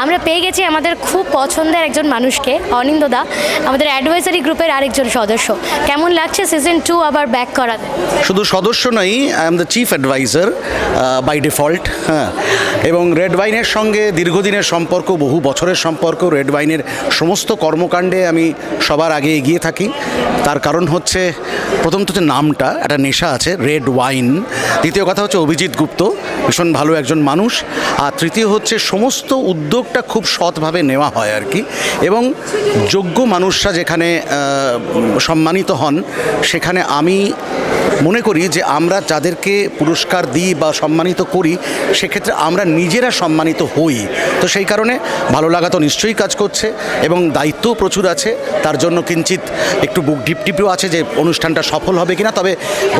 আমরা পেয়ে গেছি আমাদের খুব পছন্দের একজন মানুষকে, অনিন্দদা, আমাদের অ্যাডভাইজারি গ্রুপের আরেকজন সদস্য। কেমন লাগছে সিজন 2 আবার ব্যাক করাতে? শুধু সদস্য নই, I am the chief adviser by default. হ্যাঁ, এবং রেড ওয়াইনের সঙ্গে দীর্ঘদিনের সম্পর্ক, বহু বছরের সম্পর্ক। রেড ওয়াইনের সমস্ত কর্মকাণ্ডে আমি সবার আগে এগিয়ে থাকি। তার কারণ হচ্ছে প্রথমত হচ্ছে নামটা, একটা নেশা আছে, রেড ওয়াইন। দ্বিতীয় কথা হচ্ছে অভিজিৎ গুপ্ত ভীষণ ভালো একজন মানুষ। আর তৃতীয় হচ্ছে সমস্ত উদ্যোগটা খুব সৎভাবে নেওয়া হয় আর কি। এবং যোগ্য মানুষরা যেখানে সম্মানিত হন, সেখানে আমি মনে করি যে আমরা যাদেরকে পুরস্কার দিই বা সম্মানিত করি, সেক্ষেত্রে আমরা নিজেরা সম্মানিত হই। তো সেই কারণে ভালো লাগা তো নিশ্চয়ই কাজ করছে এবং দায়িত্বও প্রচুর আছে। তার জন্য কিঞ্চিত একটু বুক টিপও আছে যে অনুষ্ঠানটা সফল হবে কিনা। তবে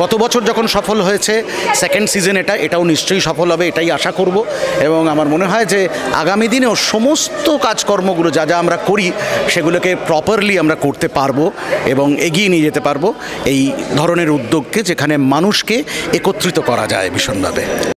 গত বছর যখন সফল হয়েছে, সেকেন্ড সিজন এটাও নিশ্চয়ই সফল হবে, এটাই আশা করব। এবং আমার মনে হয় যে আগামী দিনেও সমস্ত কাজকর্মগুলো যা যা আমরা করি, সেগুলোকে প্রপারলি আমরা করতে পারবো এবং এগিয়ে নিয়ে যেতে পারবো এই ধরনের উদ্যোগকে, যেখানে মানুষকে একত্রিত করা যায় ভীষণভাবে।